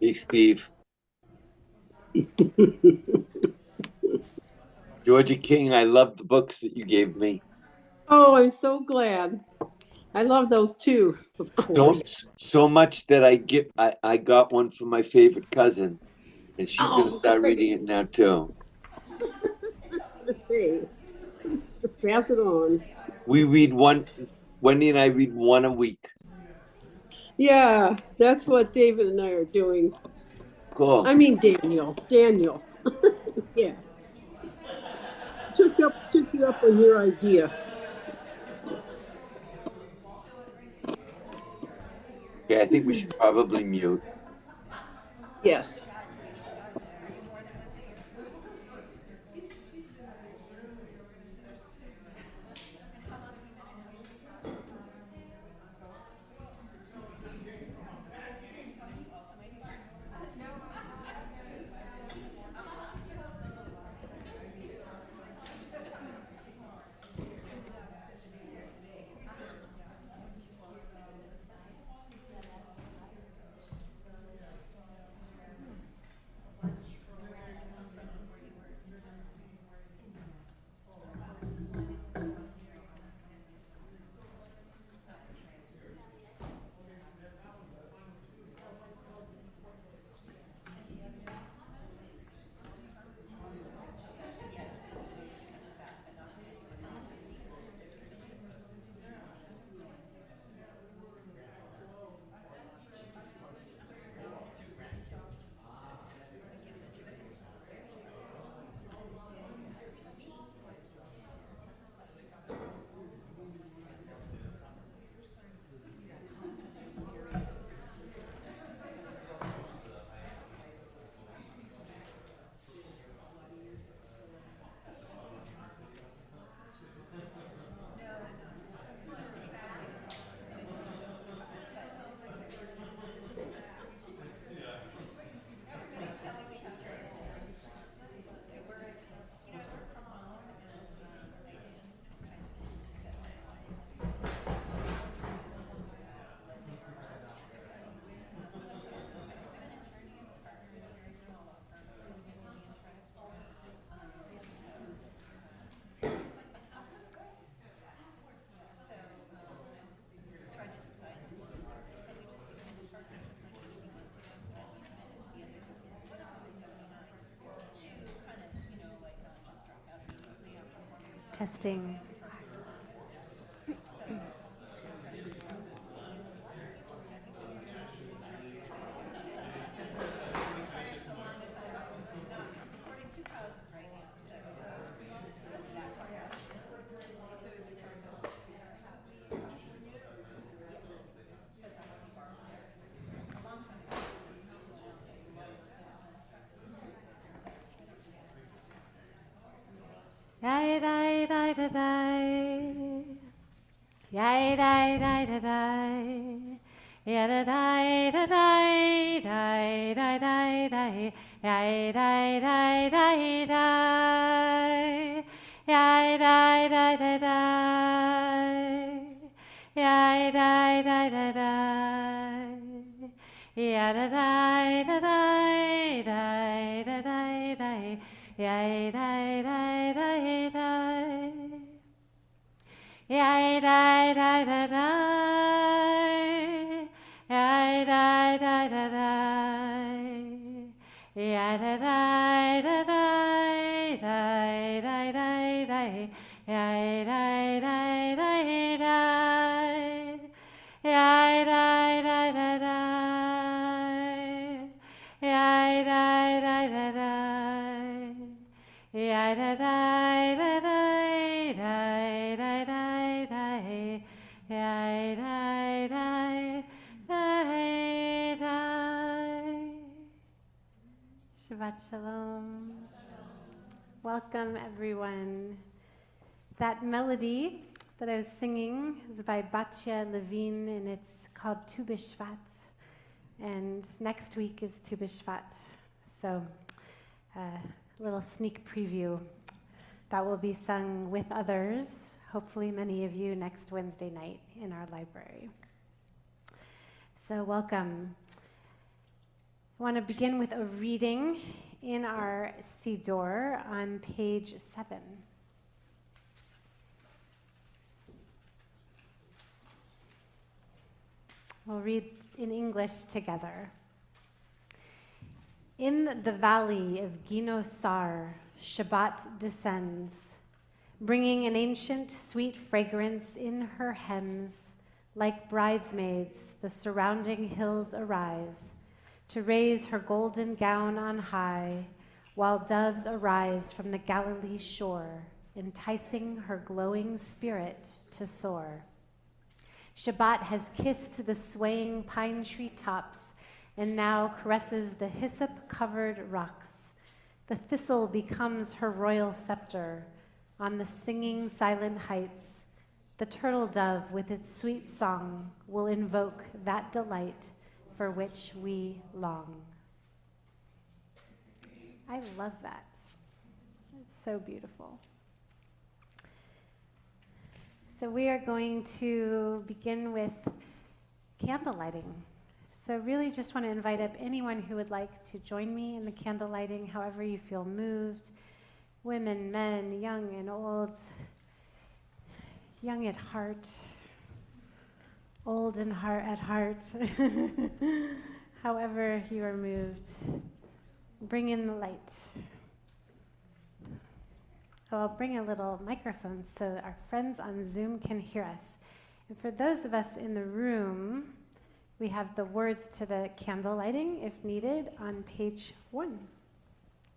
Hey, Steve. Georgia King, I love the books that you gave me. Oh, I'm so glad. I love those too, of So course. so much that I got one for my favorite cousin, and she's gonna Oh, start reading great. it now too. Hey, pass it on. We read one, Wendy and I read one a week. Yeah, that's what David and I are doing. Cool. I mean Daniel. Daniel. Yeah. Took you up on your idea. Okay, I think we should probably mute. Yes. Testing. Yai dai dai da dai. Yai dai dai da dai. Ya da dai da dai dai dai dai dai. Yai dai dai dai dai. Yai dai dai da dai. Yai dai dai da dai. Ya da dai da dai dai da dai dai. Yai dai dai dai dai. Yai dai dai da dai. Yai dai dai da dai. Yai da dai da dai dai dai dai dai. Yai dai dai dai dai. Yai dai dai da dai. Yai dai dai da dai. Yai da dai da dai dai dai dai dai. Yai dai dai dai dai. Shabbat Shalom. Welcome everyone. That melody that I was singing is by Batya Levine and it's called Tu B'Shvat. And next week is Tu B'Shvat. So a little sneak preview. That will be sung with others, hopefully many of you next Wednesday night in our library. So welcome. I want to begin with a reading in our Siddur on page 7. We'll read in English together. In the valley of Ginosar, Shabbat descends, bringing an ancient sweet fragrance in her hems. Like bridesmaids, the surrounding hills arise to raise her golden gown on high, while doves arise from the Galilee shore, enticing her glowing spirit to soar. Shabbat has kissed the swaying pine tree tops and now caresses the hyssop-covered rocks. The thistle becomes her royal scepter on the singing silent heights. The turtle dove with its sweet song will invoke that delight for which we long. I love that. It's so beautiful. So we are going to begin with candle lighting. So really just want to invite up anyone who would like to join me in the candle lighting, however you feel moved. Women, men, young and old, young at heart, old and at heart. However you are moved, bring in the light. So I'll bring a little microphone so that our friends on Zoom can hear us. And for those of us in the room, we have the words to the candle lighting, if needed, on page 1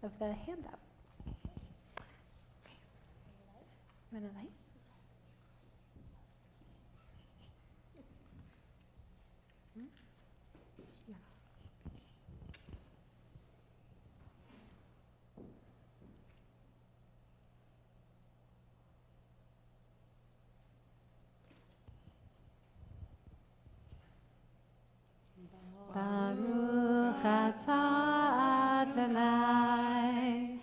of the handout. Okay. You want a light? Yeah. Baruch atah Adonai,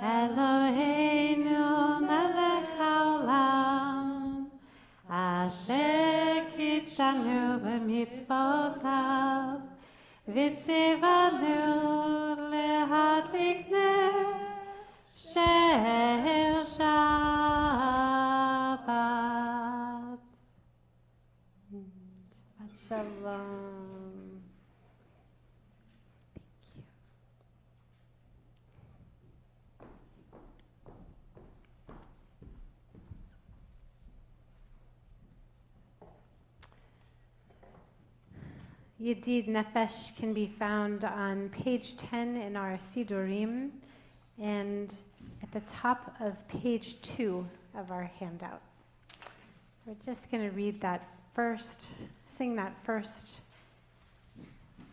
Eloheinu melech haolam, asher kitshanu b'mitzvotav, v'tzivanu lehadlik ner shel Shabbat. Shabbat Shalom. Yedid Nefesh can be found on page 10 in our Siddurim and at the top of page 2 of our handout. We're just going to read that first, sing that first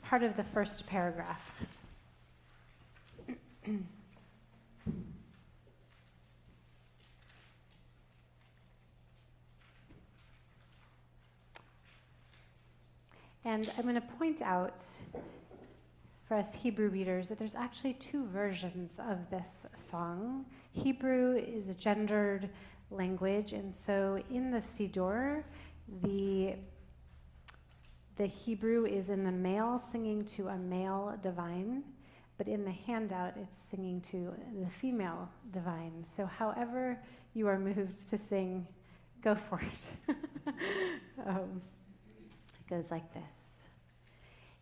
part of the first paragraph. And I'm going to point out for us Hebrew readers that there's actually 2 versions of this song. Hebrew is a gendered language, and so in the Siddur, the Hebrew is in the male singing to a male divine, but in the handout it's singing to the female divine. So however you are moved to sing, go for it. It goes like this.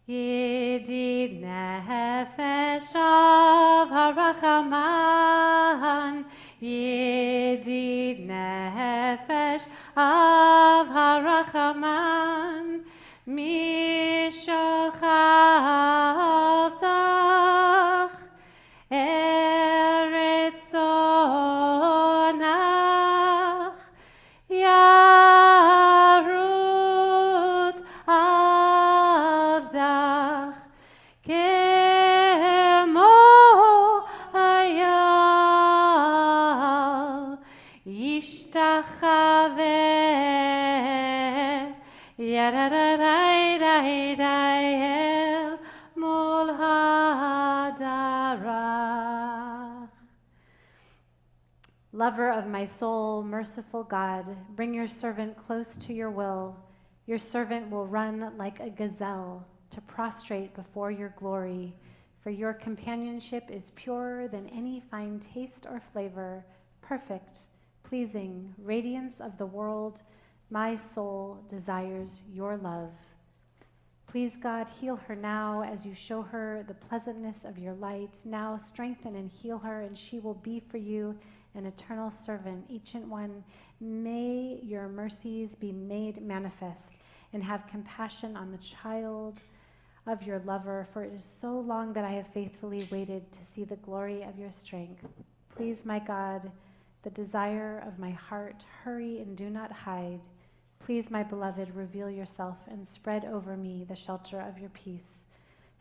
Yedid nefesh av harachaman, Yedid nefesh av harachaman, mishalchavtach eretz zonach, yarut avdach kemo hayal yishtachaveh yadadadai mol hadarach. Lover of my soul, merciful God, bring your servant close to your will. Your servant will run like a gazelle, to prostrate before your glory, for your companionship is purer than any fine taste or flavor, perfect, pleasing, radiance of the world. My soul desires your love. Please, God, heal her now as you show her the pleasantness of your light. Now strengthen and heal her, and she will be for you an eternal servant. Each and one, may your mercies be made manifest, and have compassion on the child of your lover, for it is so long that I have faithfully waited to see the glory of your strength. Please, my God, the desire of my heart, hurry and do not hide. Please, my beloved, reveal yourself and spread over me the shelter of your peace.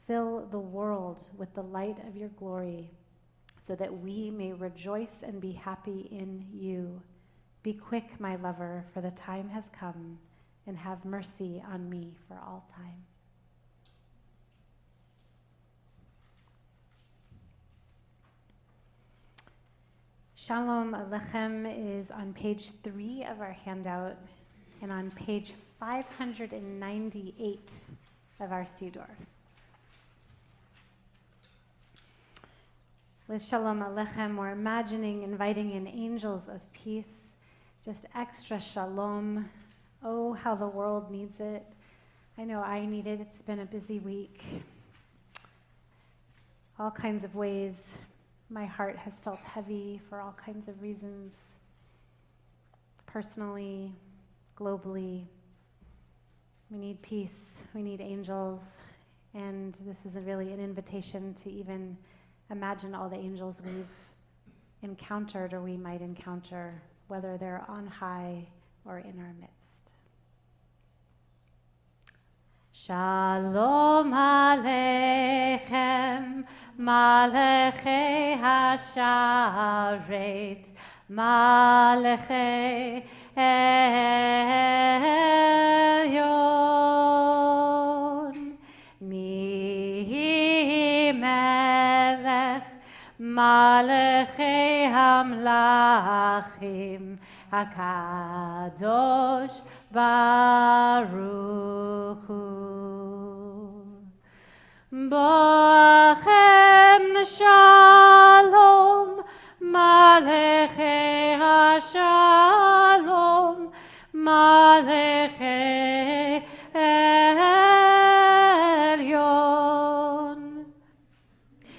Fill the world with the light of your glory, so that we may rejoice and be happy in you. Be quick, my lover, for the time has come, and have mercy on me for all time. Shalom Alechem is on page 3 of our handout and on page 598 of our Siddur. With Shalom Alechem, we're imagining inviting in angels of peace, just extra shalom. Oh, how the world needs it. I know I need it. It's been a busy week. All kinds of ways. My heart has felt heavy for all kinds of reasons. Personally, globally, we need peace, we need angels, and this is really an invitation to even imagine all the angels we've encountered or we might encounter, whether they're on high or in our midst. Shalom Aleichem, Malachei Hasharet, Malachei Elyon, Mi Melech, Malachei Hamlachim, HaKadosh Baruch Hu. Bochem Shalom, Malachei HaShalom, Malachei Elyon.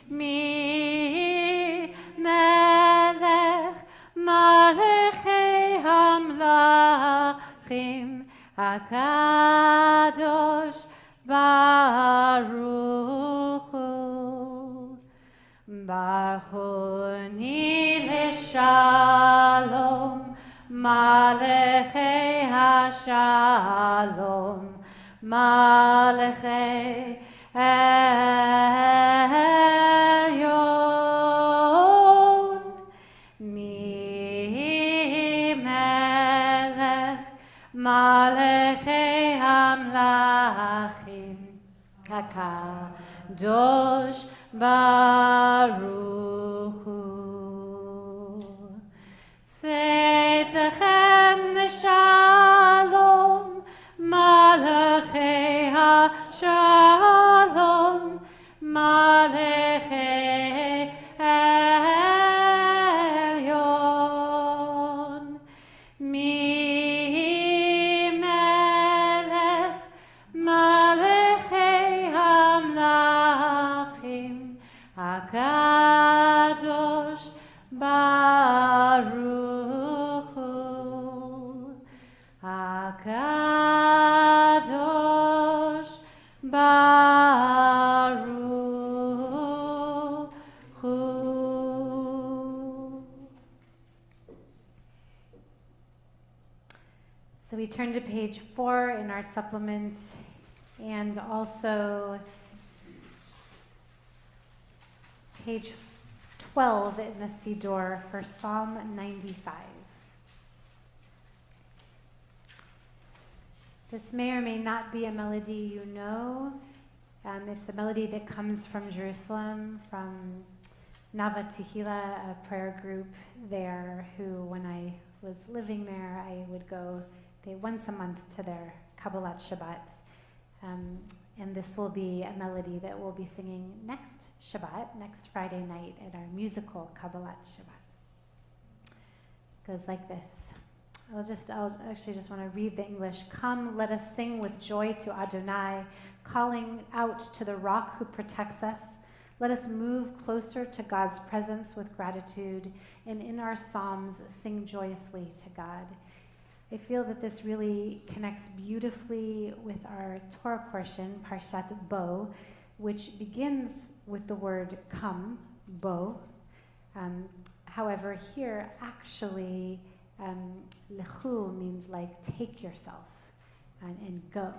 Mi Melech, Malachei Hamlachim, HaKadosh Baruch Hu. Bachoni L'Shalom, Malachei HaShalom, Malachei Elyon. Mi Melech, Malachei Hamlachim, HaKadosh Baruch Hu. Tzeitzechem Shalom, Malachei HaShalom, Malachei Elyon. Mi Melech, Malachei Hamlachim, HaKadosh Baruch Hu. HaKadosh Baruch Hu. So we turn to page 4 in our supplement, and also page 12 in the Siddur for Psalm 95. This may or may not be a melody you know. It's a melody that comes from Jerusalem, from Nava Tehillah, a prayer group there, who, when I was living there, I would go once a month to their Kabbalat Shabbat. And this will be a melody that we'll be singing next Shabbat, next Friday night at our musical Kabbalat Shabbat. It goes like this. I'll actually just want to read the English. Come, let us sing with joy to Adonai, calling out to the rock who protects us. Let us move closer to God's presence with gratitude, and in our psalms sing joyously to God. I feel that this really connects beautifully with our Torah portion, Parshat Bo, which begins with the word come, Bo. However, here actually, lechu means like take yourself and go.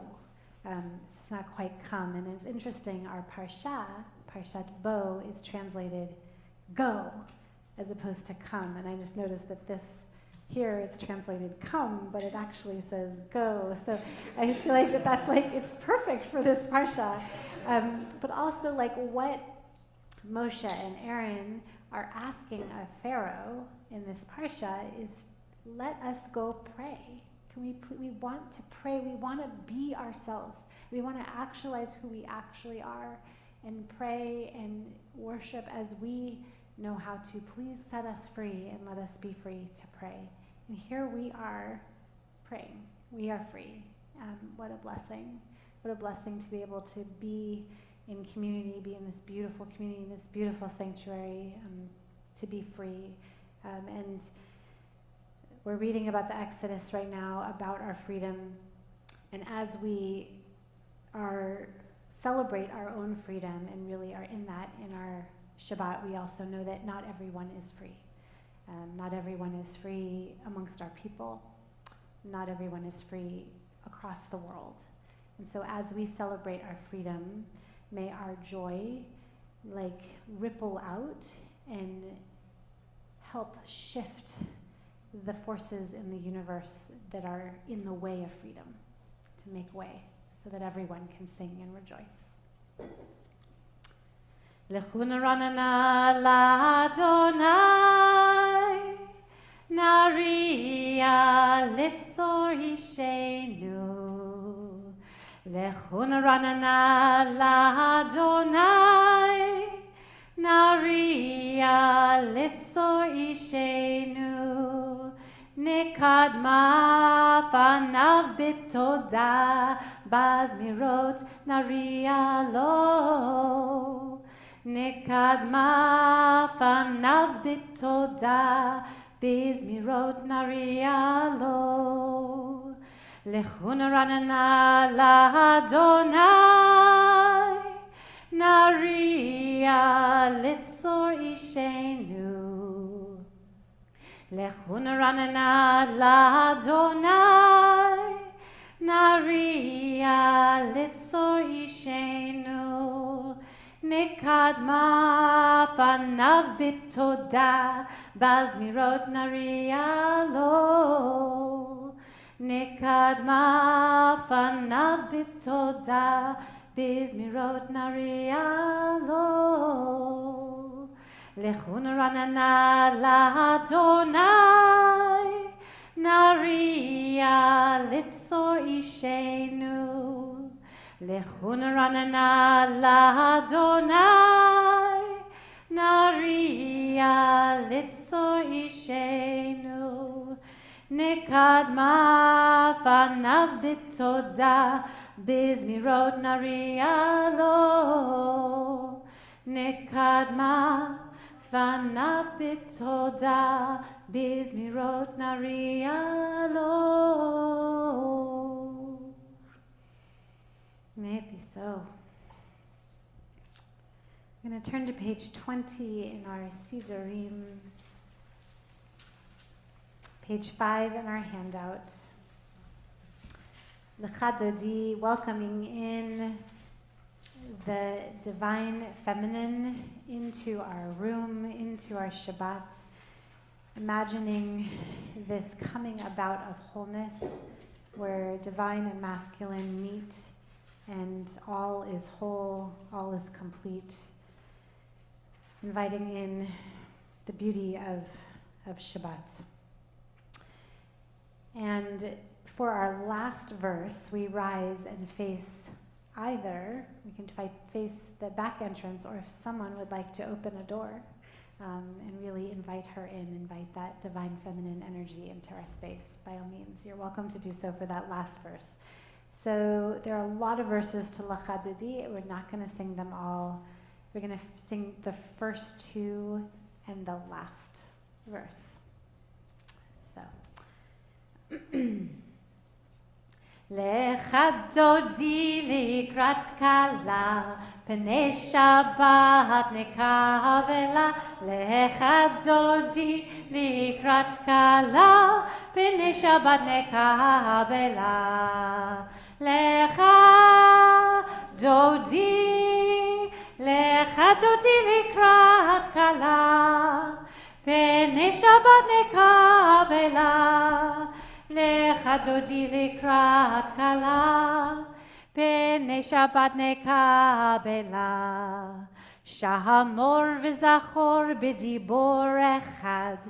So it's not quite come. And it's interesting, our Parshat Bo, is translated go as opposed to come. And I just noticed that here it's translated come, but it actually says go. So I just feel like that's like, it's perfect for this parsha. But also like what Moshe and Aaron are asking of Pharaoh in this parsha is, let us go pray. We want to pray. We want to be ourselves. We want to actualize who we actually are and pray and worship as we know how to. Please set us free and let us be free to pray. And here we are praying. We are free. What a blessing. What a blessing to be able to be in community, be in this beautiful community, in this beautiful sanctuary, to be free. And we're reading about the Exodus right now, about our freedom. And as we celebrate our own freedom and really are in that in our Shabbat, we also know that not everyone is free. Not everyone is free amongst our people. Not everyone is free across the world. And so as we celebrate our freedom, may our joy like ripple out and help shift the forces in the universe that are in the way of freedom, to make way so that everyone can sing and rejoice. Lechuna ranana l'Adonai, Naria litzor ishenu. Lechuna ranana l'Adonai, Naria litzor ishenu. Nekadma fanav bitoda, bazmirot naria lo. Nekadma fanav bitoda, bizmirot naria lo. Lechuna ranana l'Adonai, naria litzor ishenu. Lechuna ranana l'Adonai, naria litzor ishenu. Nekadma fanav bitoda, bazmirot naria lo. Nekadma fanav bitoda, bizmirot naria lo. Lechuna ranana l'Adonai, naria litzor ishenu. Lechuna ranana l'Adonai, naria litzor ishenu. Nekadma fanav bitoda, bizmirot naria lo. Nekadma fanav bitoda, bizmirot naria lo. May it be so. I'm going to turn to page 20 in our Sidurim, page 5 in our handout. L'chadodi, welcoming in the divine feminine into our room, into our Shabbat, imagining this coming about of wholeness where divine and masculine meet and all is whole, all is complete. Inviting in the beauty of Shabbat. And for our last verse, we rise and face either we can face the back entrance, or if someone would like to open a door and really invite her in, invite that divine feminine energy into our space, by all means, you're welcome to do so for that last verse. So there are a lot of verses to Lecha Dodi. We're not going to sing them all. We're going to sing the first two and the last verse. So. Lecha Dodi likrat kala, pnei Shabbat nekavela. Lecha Dodi likrat kala, pnei Shabbat nekavela. Lecha Dodi likrat kala, pnei Shabbat nekavela. Lecha Dodi likrat kala, pnei Shabbat nekabela. Shahamor v'zachor b'dibor echad,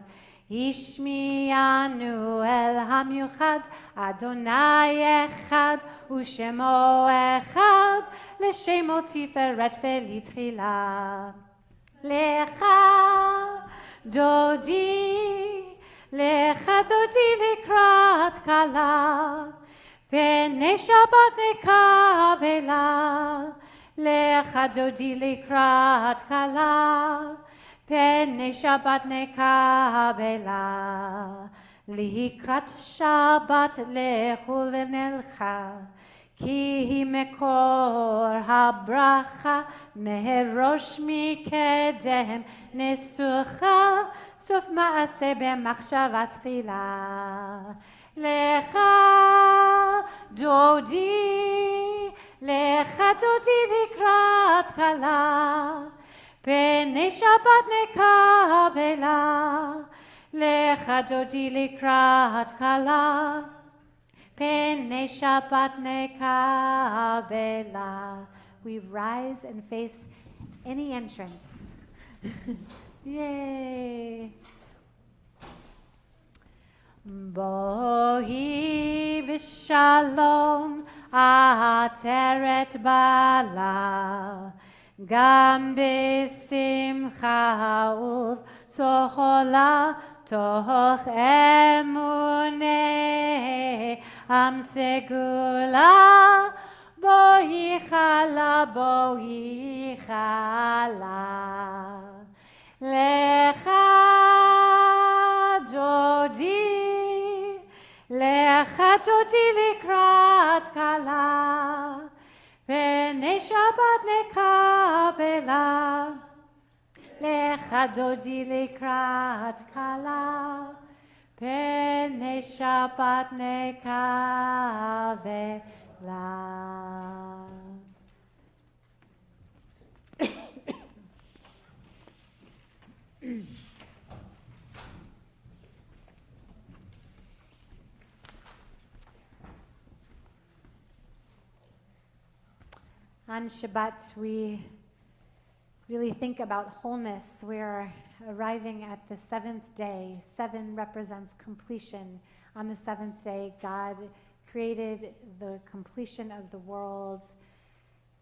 ishmi'anu el hamiuchad, Adonai echad u'shemo echad, l'shemo tiferet v'litchila. Lecha Dodi, Lecha Dodi likrat kala, pnei Shabbat nekabela. Lecha Dodi likrat kala, pnei Shabbat nekabela. Likrat Shabbat lechu v'nelcha, ki hi mekor habracha, meherosh mikedem nesucha, סוף מעשה במחשבה תחילה. Lecha Dodi likrat kala, pnei Shabbat nekabela. Lecha Dodi likrat kala, pnei Shabbat nekabela. We rise and face any entrance. Yay! Bohi v'shalom ateret bala, gam b'simcha uv'tochola, toch emunei am segula. Bohi chala. Lecha Dodi likrat kala, pnei Shabbat nekabela. Lecha Dodi likrat kala, pnei Shabbat nekabela. On Shabbat, we really think about wholeness. We're arriving at the seventh day. 7 represents completion. On the 7th day, God created the completion of the world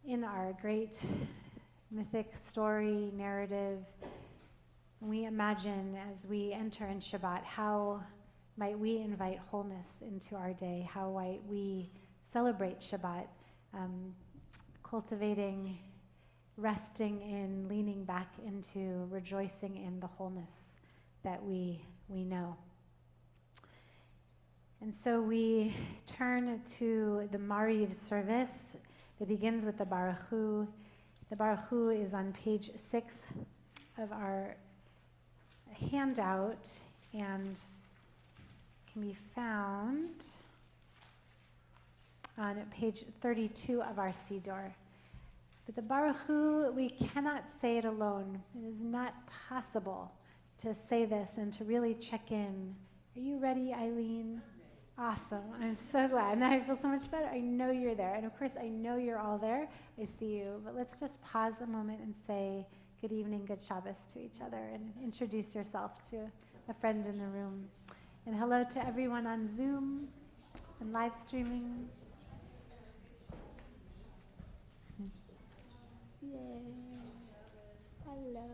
in our great mythic story, narrative. We imagine as we enter in Shabbat, how might we invite wholeness into our day? How might we celebrate Shabbat? Cultivating, resting in, leaning back into, rejoicing in the wholeness that we know. And so we turn to the Mariv service that begins with the Baruch Hu. The Baruch Hu is on page 6 of our handout and can be found on page 32 of our Siddur. But the Baruch Hu, we cannot say it alone. It is not possible to say this and to really check in. Are you ready, Eileen? Awesome. I'm so glad. Now I feel so much better. I know you're there. And of course, I know you're all there. I see you. But let's just pause a moment and say good evening, good Shabbos to each other and introduce yourself to a friend in the room. And hello to everyone on Zoom and live streaming. Yay. Hello.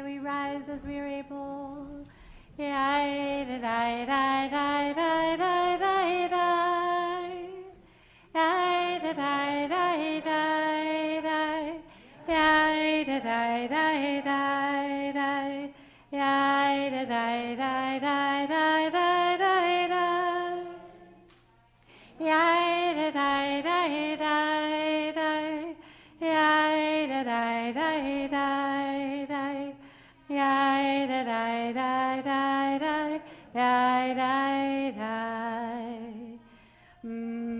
We rise as we are able.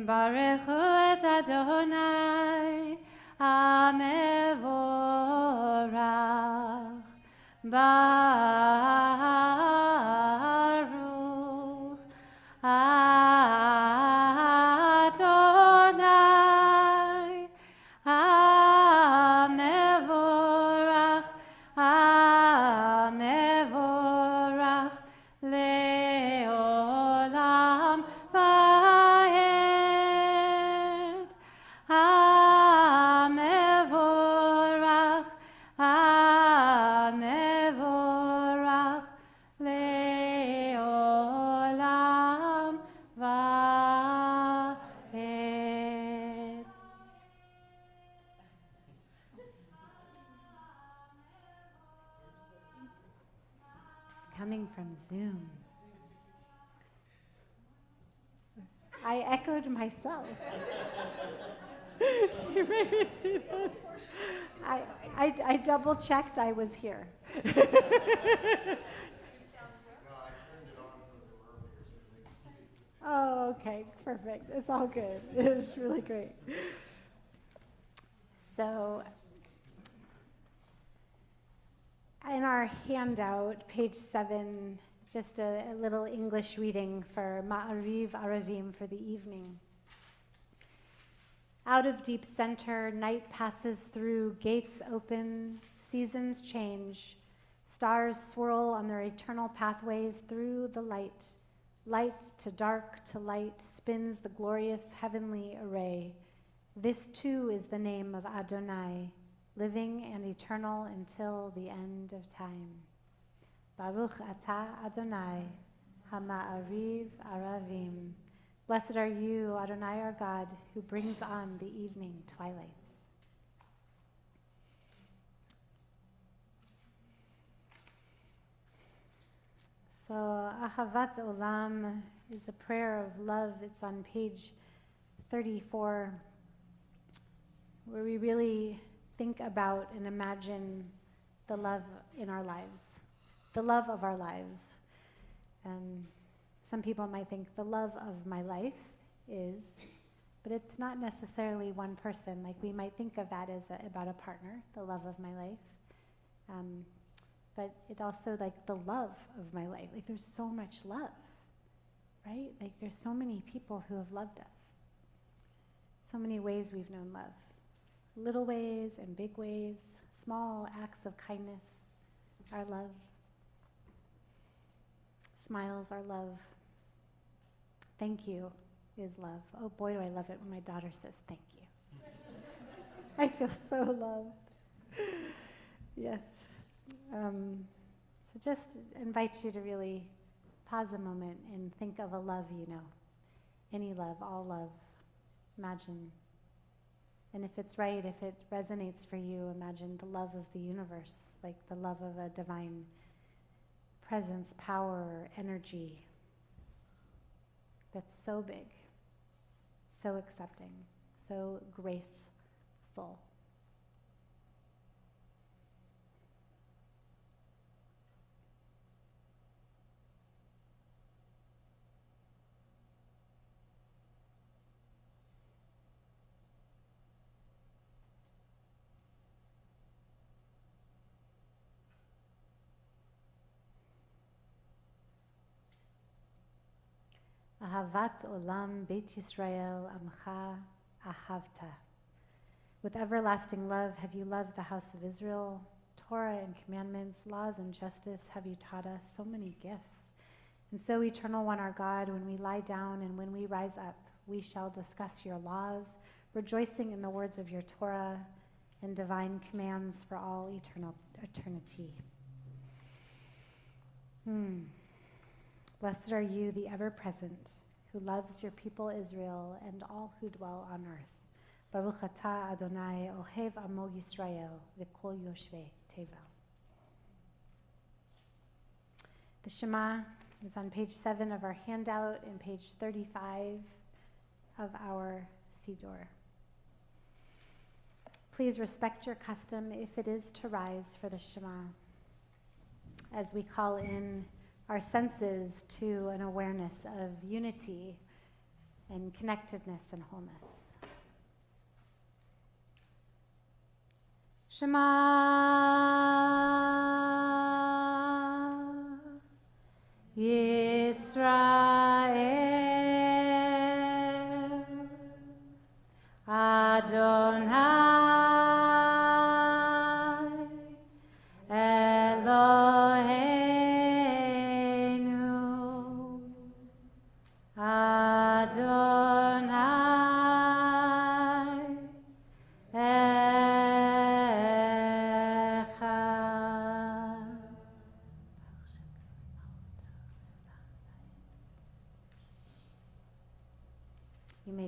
Baruch hu et Adonai, Amevorach, Baruch Adonai, Amevorach, Amevorach, Leolam Vaed. Amevorach, Amevorach, Leolam Vaed. It's coming from Zoom. I echoed myself. You may be seated. I double checked I was here. Oh, okay, perfect. It's all good. It's really great. So, in our handout, page 7, just a little English reading for Ma'ariv Aravim for the evening. Out of deep center, night passes through, gates open, seasons change, stars swirl on their eternal pathways through the light. Light to dark to light spins the glorious heavenly array. This too is the name of Adonai, living and eternal until the end of time. Baruch atah Adonai, hama'ariv aravim. Blessed are you, Adonai our God, who brings on the evening twilights. So, Ahavat Olam is a prayer of love. It's on page 34, where we really think about and imagine the love in our lives, the love of our lives. Some people might think the love of my life is, but it's not necessarily one person. Like we might think of that as about a partner, the love of my life. But it also like the love of my life. Like there's so much love, right? Like there's so many people who have loved us. So many ways we've known love. Little ways and big ways, small acts of kindness, our love. Smiles are love. Thank you is love. Oh boy, do I love it when my daughter says thank you. I feel so loved. Yes. So just invite you to really pause a moment and think of a love you know. Any love, all love. Imagine. And if it's right, if it resonates for you, imagine the love of the universe, like the love of a divine presence, power, energy that's so big, so accepting, so graceful. Ahavat olam Beit Yisrael amcha ahavta. With everlasting love have you loved the house of Israel. Torah and commandments, laws and justice have you taught us, so many gifts. And so, Eternal One, our God, when we lie down and when we rise up, we shall discuss your laws, rejoicing in the words of your Torah and divine commands for all eternity. Blessed are you, the ever-present, who loves your people Israel and all who dwell on earth. Baruch atah Adonai, ohev amo Yisrael, v'kol yoshvei tevel. The Shema is on page 7 of our handout and page 35 of our Siddur. Please respect your custom if it is to rise for the Shema, as we call in our senses to an awareness of unity and connectedness and wholeness. Shema Yisrael Adonai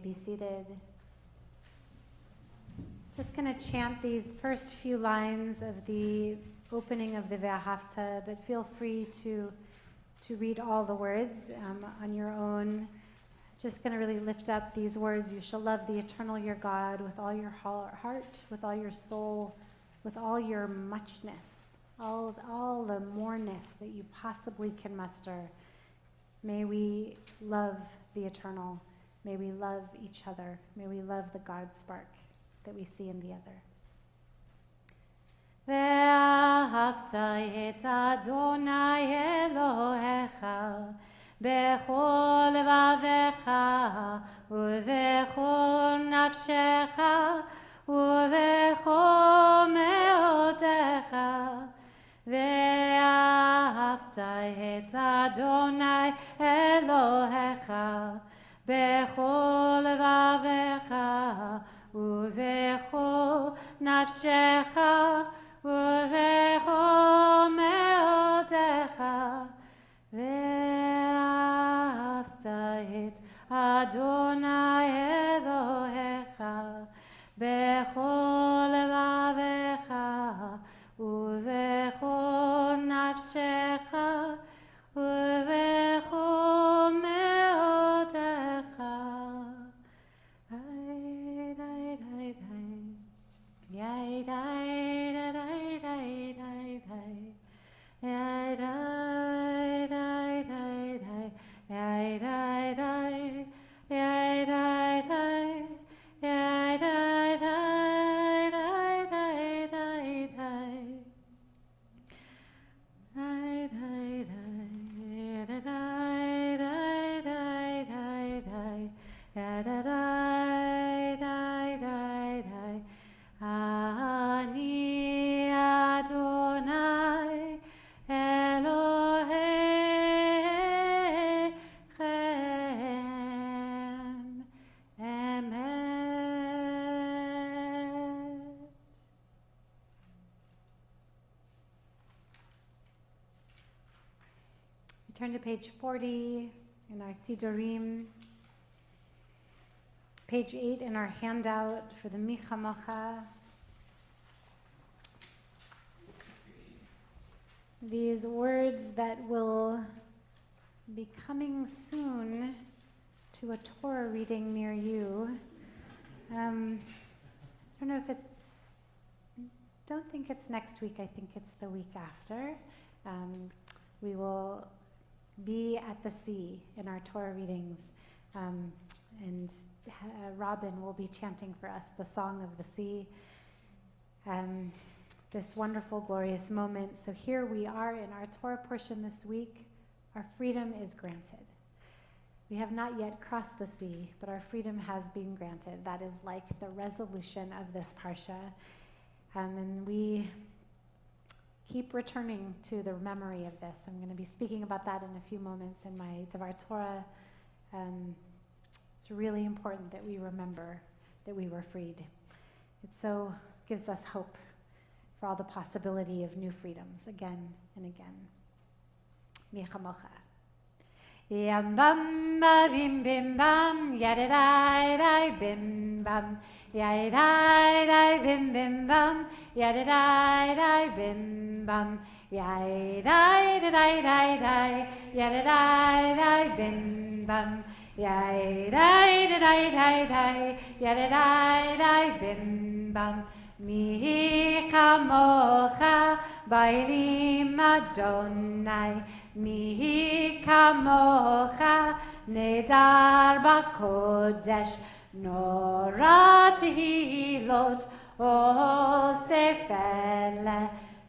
be seated. Just going to chant these first few lines of the opening of the Ve'ahavta, but feel free to read all the words on your own. Just going to really lift up these words. You shall love the eternal your God with all your heart, with all your soul, with all your muchness, all the moreness that you possibly can muster. May we love the eternal. May we love each other. May we love the God spark that we see in the other. ואהבת את אדוני אלוהיך בכל לבבך ובכל נפשך ובכל מאודך ואהבת את אדוני אלוהיך בכל לבבך ובכל נפשך ובכל מאודך ואהבת את אדוני אלוהיך בכל לבבך ובכל נפשך ובכל מאודך. Turn to page 40 in our Sidurim, page 8 in our handout for the Michamocha. These words that will be coming soon to a Torah reading near you. I don't know if don't think it's next week, I think it's the week after. We will be at the sea in our Torah readings, and Robin will be chanting for us the Song of the Sea, this wonderful, glorious moment. So here we are in our Torah portion this week. Our freedom is granted. We have not yet crossed the sea, but our freedom has been granted. That is like the resolution of this parsha, and we keep returning to the memory of this. I'm going to be speaking about that in a few moments in my Devar Torah. It's really important that we remember that we were freed. It so gives us hope for all the possibility of new freedoms again and again. Michamocha. Yam bam ba bim bim bam yadidai dai bim bam yadidai dai bim bim bam yadidai dai bim bam yadidai dai dai dai yadidai dai bim bam yadidai dai dai dai yadidai dai bim bam mi chamocha bailim Adonai mi kamocha nedar bakodesh nora tehilot osefele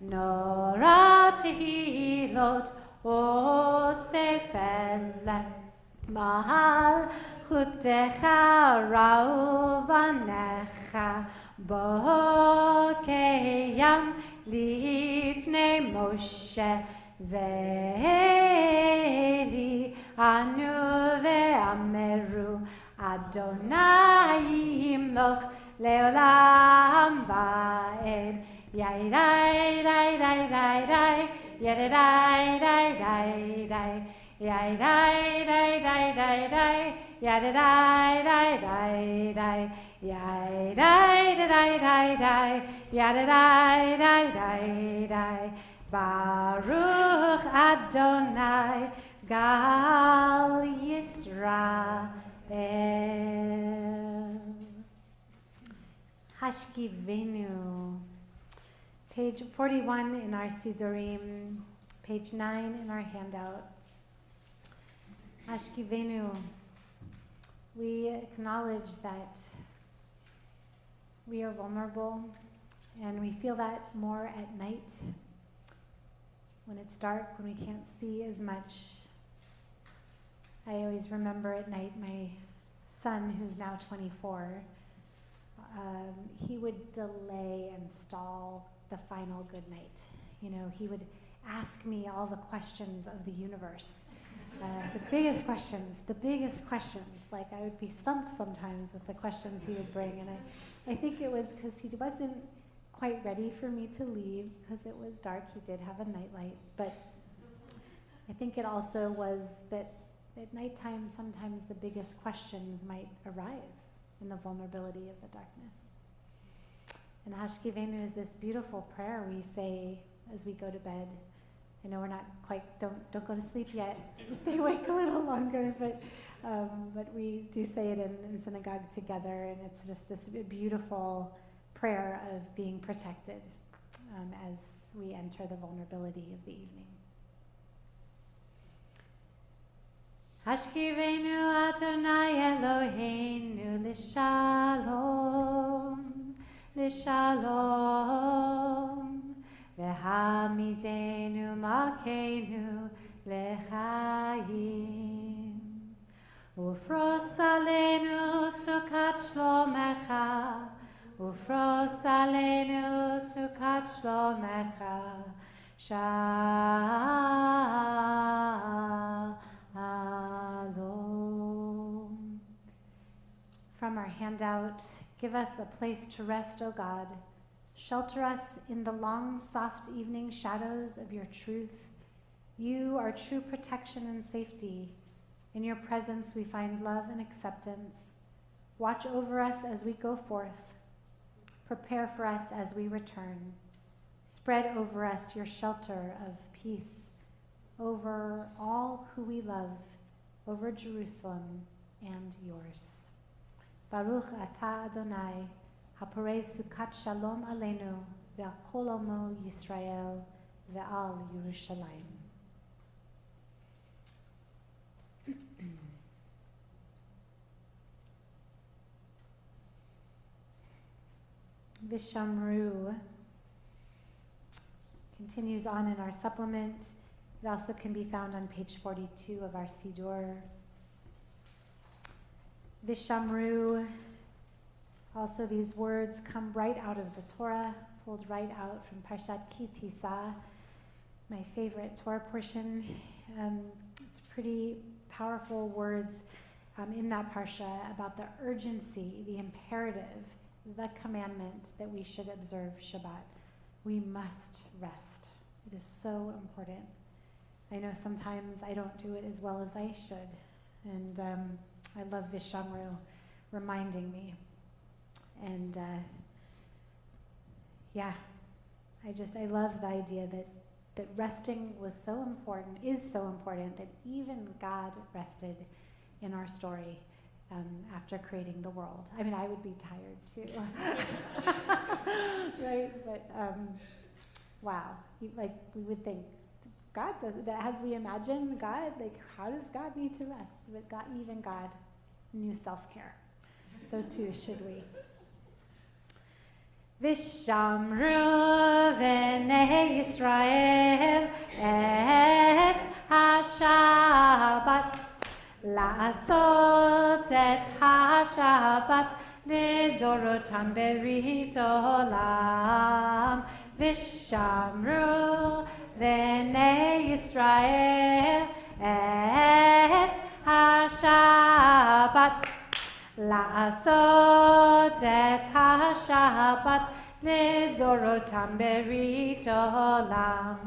nora tehilot osefele mahal chutecha rauvanecha bokeyam lifnei Moshe Zeli anu ve'ameru Adonai yimloch leolam va'ed Yai-dai, dai, dai, dai, dai Yai-dai, dai, dai, dai Yai-dai, dai, dai, dai, dai Yai-dai, dai, dai, dai Yai-dai, dai, dai, dai Yai-dai, dai, dai, dai Baruch Adonai Gal Yisrael Hashkivenu. Page 41 in our Sidurim, page 9 in our handout. Hashkivenu. We acknowledge that we are vulnerable, and we feel that more at night when it's dark, when we can't see as much. I always remember at night my son, who's now 24, he would delay and stall the final good night. You know, he would ask me all the questions of the universe. The biggest questions, like I would be stumped sometimes with the questions he would bring, and I think it was because he wasn't quite ready for me to leave because it was dark. He did have a nightlight, but I think it also was that at nighttime sometimes the biggest questions might arise in the vulnerability of the darkness. And Hashkivenu is this beautiful prayer we say as we go to bed. I know we're not quite, don't go to sleep yet. Stay awake a little longer, but we do say it in synagogue together, and it's just this beautiful prayer of being protected as we enter the vulnerability of the evening. Hashkivenu Adonai Eloheinu l'shalom, l'shalom. V'hamidenu malkeinu l'chaim. Ufros aleinu sukat shlomecha, ufros aleinu sukat shlomecha. Shalom. From our handout, give us a place to rest, O God. Shelter us in the long, soft evening shadows of your truth. You are true protection and safety. In your presence we find love and acceptance. Watch over us as we go forth. Prepare for us as we return. Spread over us your shelter of peace, over all who we love, over Jerusalem and yours. Baruch atah Adonai, Haporei Sukat Shalom Aleinu, Ve'akol Omo Yisrael, Ve'al Yerushalayim. Vishamru continues on in our supplement. It also can be found on page 42 of our Sidur. Vishamru. Also, these words come right out of the Torah, pulled right out from Parshat Ki Tisa, my favorite Torah portion. It's pretty powerful words in that parsha about the urgency, the imperative, the commandment that we should observe Shabbat. We must rest. It is so important. I know sometimes I don't do it as well as I should, and I love Vishamru reminding me. And I love the idea that resting was so important, is so important, that even God rested in our story after creating the world. I mean, I would be tired too, right? But wow, we would think God does that as we imagine God. Like, how does God need to rest? But even God knew self-care. So too should we. Vishamru v'nei Yisrael et ha-Shabbat, la'asot et ha-Shabbat לדורותם ברית עולם. Vishamru v'nei Yisrael et ha-Shabbat, לעשות את השבת לדורותם ברית עולם.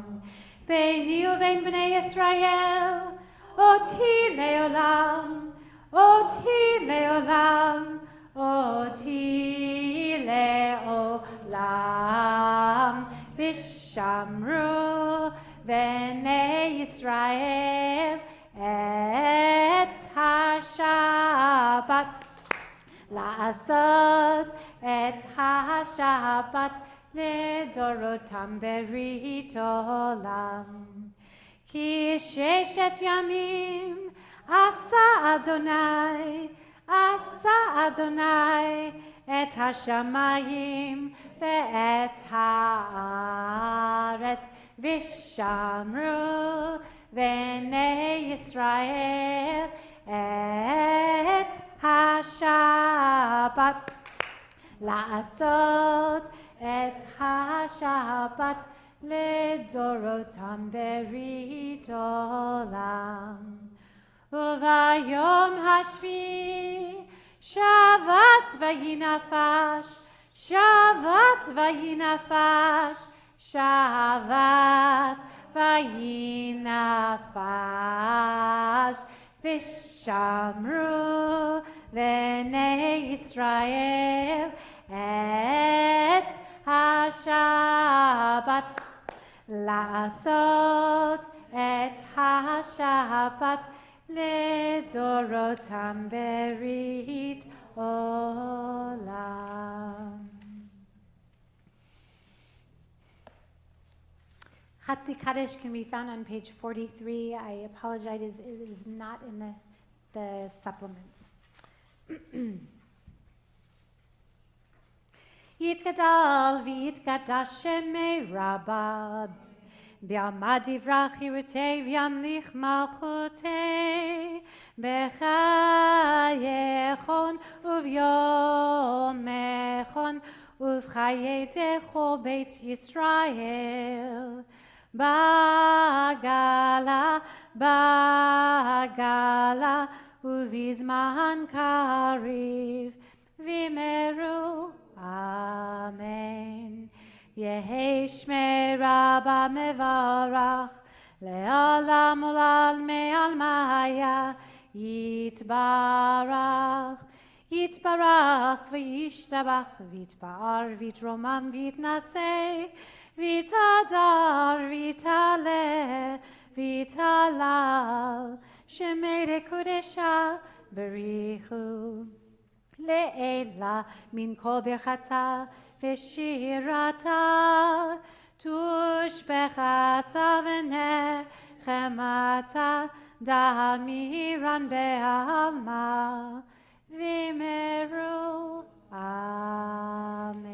ביני ובין בני ישראל אותי לעולם, אותי לעולם, אותי לעולם. ושמרו בני ישראל את השבת, לעשות את השבת Shabbat לדורותם ברית עולם. כי ששת ימים עשה אדוני את השמיים ואת הארץ, ושמרו בני ישראל את השבת, לעשות את השבת לדורותם ברית עולם. וביום השביעי שבת ויהי נפש, שבת ויהי נפש, שבת ויהי נפש, ושמרו בני ישראל את השבת, לעשות את השבת לדורותם ברית עולם. Hatzi Kaddish can be found on page 43. I apologize, it is not in the supplement. Yitgadal v'yitgadash shemei rabba, Bi'amad divrach yirutei v'yamlich malchutei, B'chayechon uv'yomechon uv'chayetecho beit Yisrael, Bagala uvizman kariv v'meru. Amen. Yehi shmei Rabba mevarach le'olam olal me'al maya yitbarach v'yishtabach v'yitbar v'yitromam v'yitnaseh v'yitadar v'yitaleh v'yitalal shemei rekudesha berichu Le'ela min kol birchata v'shirata tushbechata v'nechemata damiran be'alma v'meru. Amen.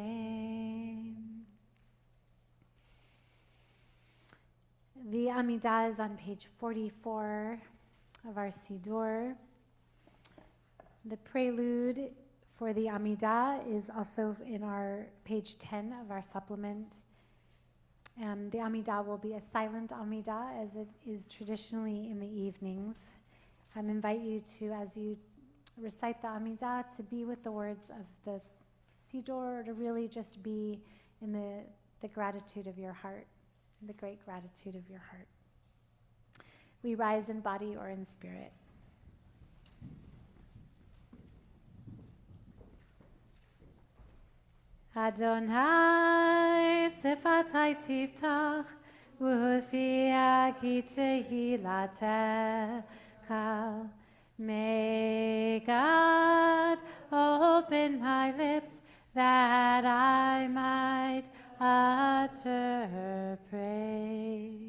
The Amidah is on page 44 of our Siddur. The prelude for the Amidah is also in our page 10 of our supplement. And the Amidah will be a silent Amidah, as it is traditionally in the evenings. I invite you to, as you recite the Amidah, to be with the words of the Siddur, or to really just be in the gratitude of your heart, the great gratitude of your heart. We rise in body or in spirit. Adonai sefatai tiftach u'fiaki tehilatecha. May God open my lips that I might utter praise.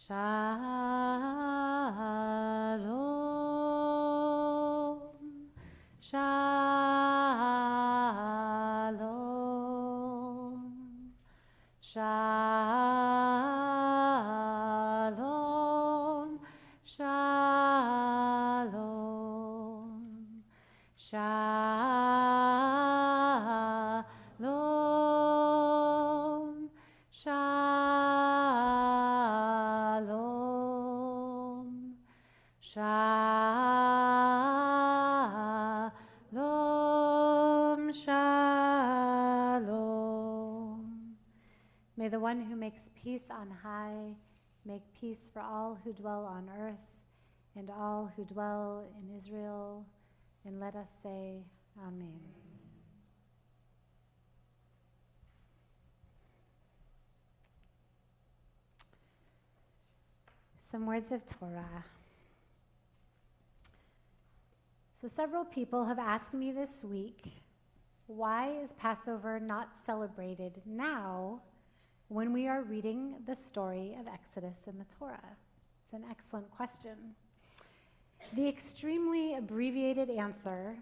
Shalom. Shalom. Shalom. Shalom. Shalom. Shalom. Shalom. Shalom. May the one who makes peace on high make peace for all who dwell on earth and all who dwell in Israel. And let us say, Amen. Some words of Torah. So several people have asked me this week, why is Passover not celebrated now when we are reading the story of Exodus in the Torah? It's an excellent question. The extremely abbreviated answer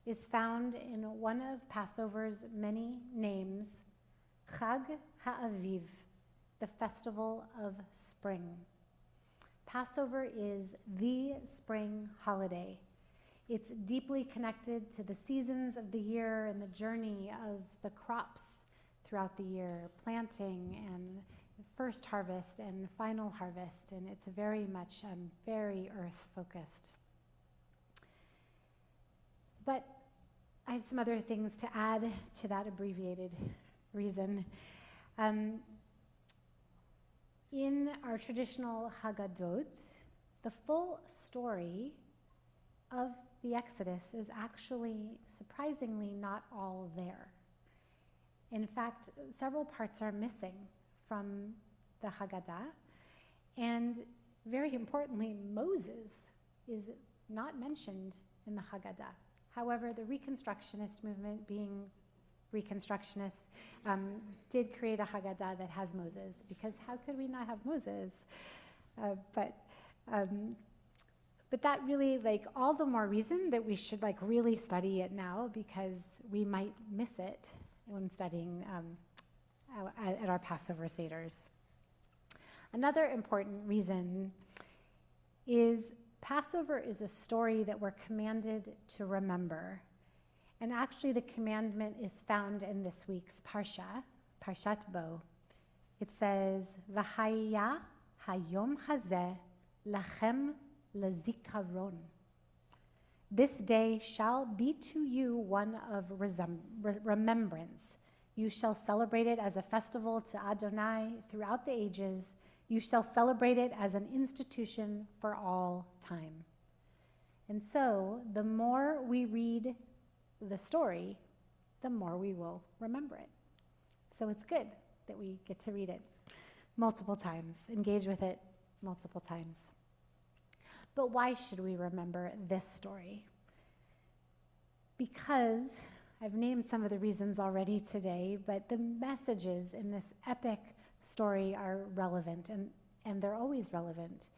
is found in one of Passover's many names, Chag HaAviv, the festival of spring. Passover is the spring holiday. It's deeply connected to the seasons of the year and the journey of the crops throughout the year, planting and first harvest and final harvest, and it's very much very earth-focused. But I have some other things to add to that abbreviated reason. In our traditional Haggadot, the full story of the Exodus is actually surprisingly not all there. In fact, several parts are missing from the Haggadah, and very importantly, Moses is not mentioned in the Haggadah. However, the Reconstructionist movement, being Reconstructionists, did create a Haggadah that has Moses, because how could we not have Moses? But that really, all the more reason that we should really study it now, because we might miss it when studying at our Passover Seders. Another important reason is Passover is a story that we're commanded to remember. And actually the commandment is found in this week's Parsha, Parshat Bo. It says, V'haya hayom hazeh lachem lezikaron. This day shall be to you one of remembrance. You shall celebrate it as a festival to Adonai throughout the ages. You shall celebrate it as an institution for all time. And so, the more we read the story, the more we will remember it. So it's good that we get to read it multiple times, engage with it multiple times. But why should we remember this story? Because I've named some of the reasons already today, but the messages in this epic story are relevant, and they're always relevant,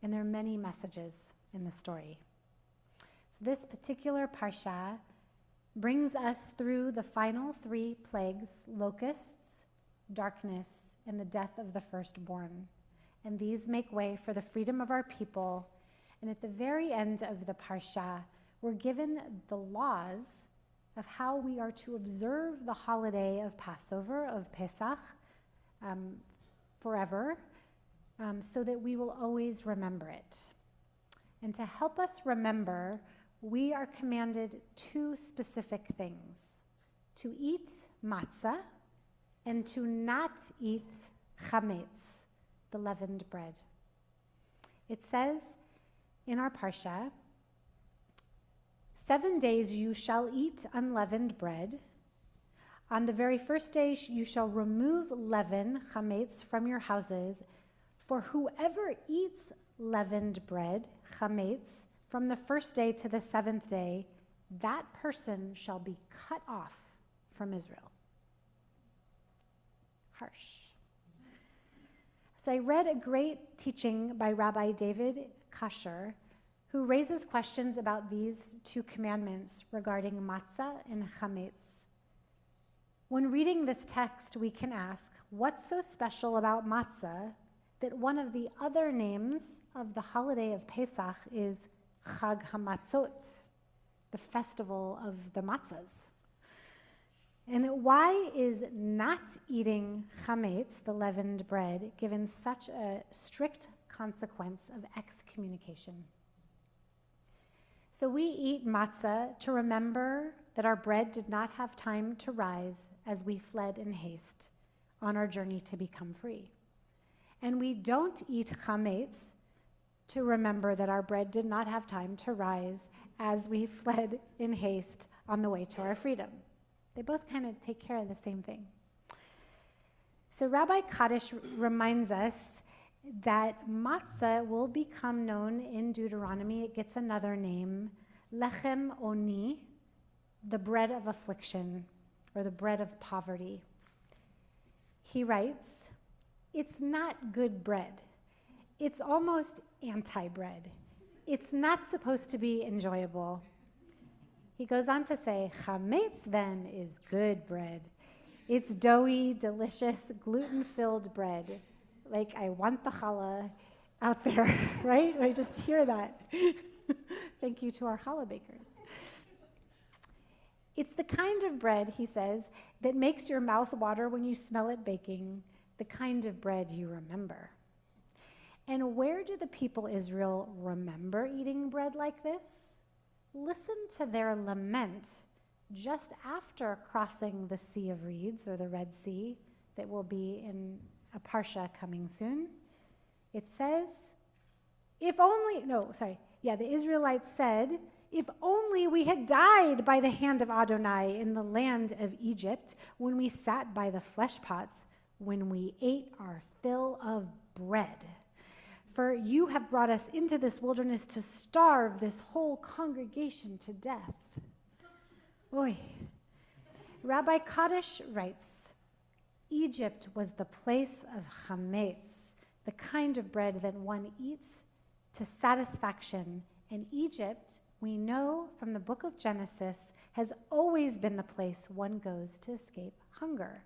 and there are many messages in the story. So this particular parsha brings us through the final 3 plagues: locusts, darkness, and the death of the firstborn. And these make way for the freedom of our people. And at the very end of the parsha, we're given the laws of how we are to observe the holiday of Passover, of Pesach, forever, so that we will always remember it. And to help us remember, we are commanded 2 specific things: to eat matzah and to not eat chametz, the leavened bread. It says in our parsha, 7 days you shall eat unleavened bread. On the very first day you shall remove leaven, chametz, from your houses. For whoever eats leavened bread, chametz, from the first day to the 7th day, that person shall be cut off from Israel. Harsh. So I read a great teaching by Rabbi David Kasher, who raises questions about these two commandments regarding matzah and chametz. When reading this text, we can ask, what's so special about matzah that one of the other names of the holiday of Pesach is Chag HaMatzot, the festival of the matzahs? And why is not eating chametz, the leavened bread, given such a strict consequence of excommunication? So we eat matzah to remember that our bread did not have time to rise as we fled in haste on our journey to become free. And we don't eat chametz to remember that our bread did not have time to rise as we fled in haste on the way to our freedom. They both kind of take care of the same thing. So Rabbi Kaddish reminds us that matzah will become known in Deuteronomy. It gets another name, lechem oni, the bread of affliction, or the bread of poverty. He writes, it's not good bread. It's almost anti-bread. It's not supposed to be enjoyable. He goes on to say, chametz then is good bread. It's doughy, delicious, gluten-filled bread. Like, I want the challah out there, right? I just hear that. Thank you to our challah bakers. It's the kind of bread, he says, that makes your mouth water when you smell it baking, the kind of bread you remember. And where do the people Israel remember eating bread like this? Listen to their lament just after crossing the Sea of Reeds, or the Red Sea, that will be in a parsha coming soon. It says, the Israelites said, if only we had died by the hand of Adonai in the land of Egypt, when we sat by the flesh pots, when we ate our fill of bread. For you have brought us into this wilderness to starve this whole congregation to death. Oy. Rabbi Kaddish writes, Egypt was the place of chametz, the kind of bread that one eats to satisfaction. And Egypt, we know from the book of Genesis, has always been the place one goes to escape hunger.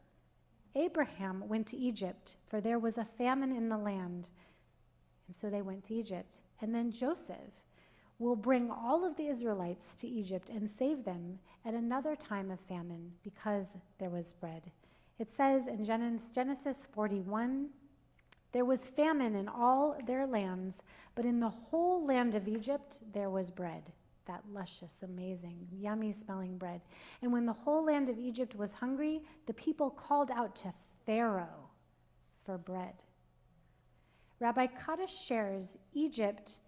Abraham went to Egypt, for there was a famine in the land. And so they went to Egypt. And then Joseph will bring all of the Israelites to Egypt and save them at another time of famine because there was bread. It says in Genesis 41, there was famine in all their lands, but in the whole land of Egypt there was bread, that luscious, amazing, yummy smelling bread. And when the whole land of Egypt was hungry, the people called out to Pharaoh for bread. Rabbi Kaddish shares Egypt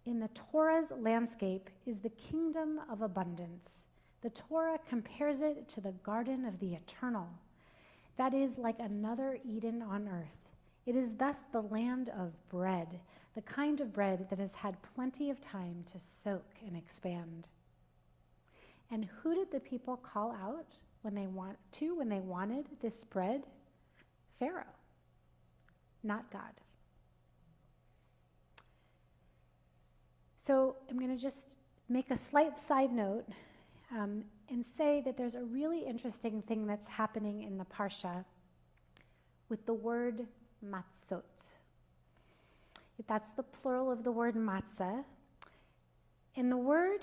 in the Torah's landscape is the kingdom of abundance. The Torah compares it to the garden of the eternal. That is like another Eden on earth. It is thus the land of bread, the kind of bread that has had plenty of time to soak and expand. And who did the people call out when they wanted this bread? Pharaoh, not God. So I'm going to just make a slight side note and say that there's a really interesting thing that's happening in the Parsha with the word matzot. That's the plural of the word matzah. And the word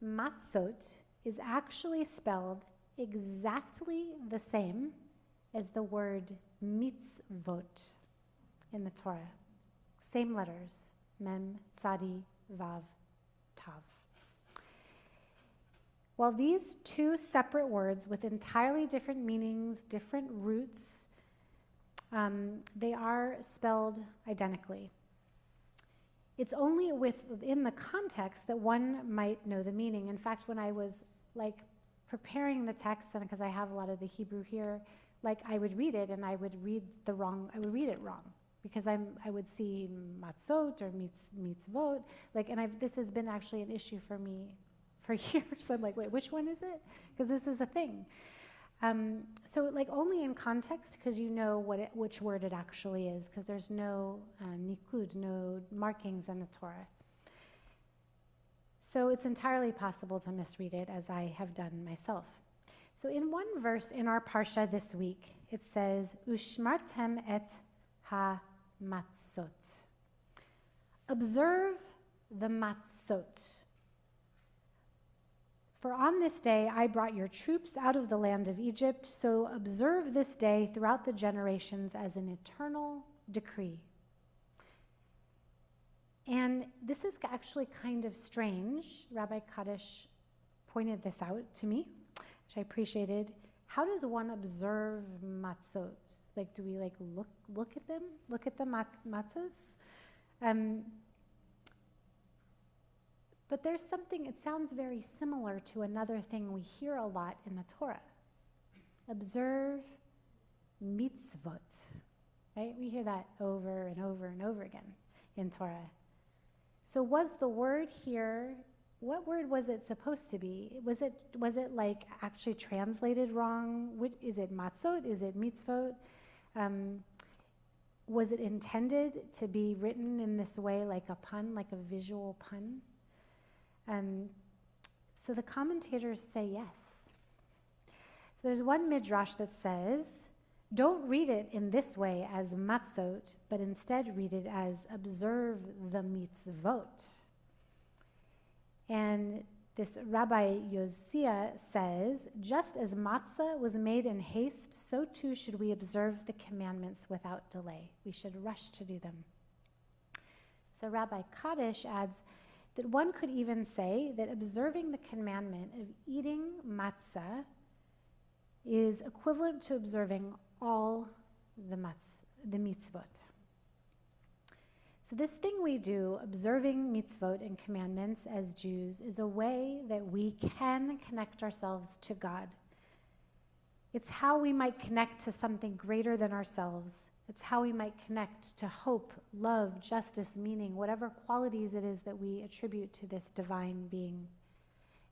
matzot is actually spelled exactly the same as the word mitzvot in the Torah. Same letters, mem, tzadi, vav, tav. While these two separate words with entirely different meanings, different roots, they are spelled identically. It's only within the context that one might know the meaning. In fact, when I was preparing the text, and because I have a lot of the Hebrew here, I would read it and I would read it wrong. Because I would see matzot or mitzvot, this has been actually an issue for me for years. I'm like, wait, which one is it? Because this is a thing. So like only in context, because you know which word it actually is, because there's no nikud, no markings in the Torah. So it's entirely possible to misread it, as I have done myself. So in one verse in our parsha this week, it says, Ushmartem et ha-matzot. Observe the matzot. For on this day I brought your troops out of the land of Egypt, so observe this day throughout the generations as an eternal decree. And this is actually kind of strange. Rabbi Kaddish pointed this out to me, which I appreciated. How does one observe matzot? Like, do we like look at them? Look at the matzahs? But there's something, it sounds very similar to another thing we hear a lot in the Torah. Observe mitzvot, right? We hear that over and over and over again in Torah. So was the word here, what word was it supposed to be? Was it like actually translated wrong? Is it matzot? Is it mitzvot? Was it intended to be written in this way, like a pun, like a visual pun? So the commentators say yes. So there's one midrash that says, don't read it in this way as matzot, but instead read it as observe the mitzvot. And this Rabbi Yossia says, just as matzah was made in haste, so too should we observe the commandments without delay. We should rush to do them. So Rabbi Kaddish adds that one could even say that observing the commandment of eating matzah is equivalent to observing all the mitzvot. So this thing we do, observing mitzvot and commandments as Jews, is a way that we can connect ourselves to God. It's how we might connect to something greater than ourselves. It's how we might connect to hope, love, justice, meaning, whatever qualities it is that we attribute to this divine being.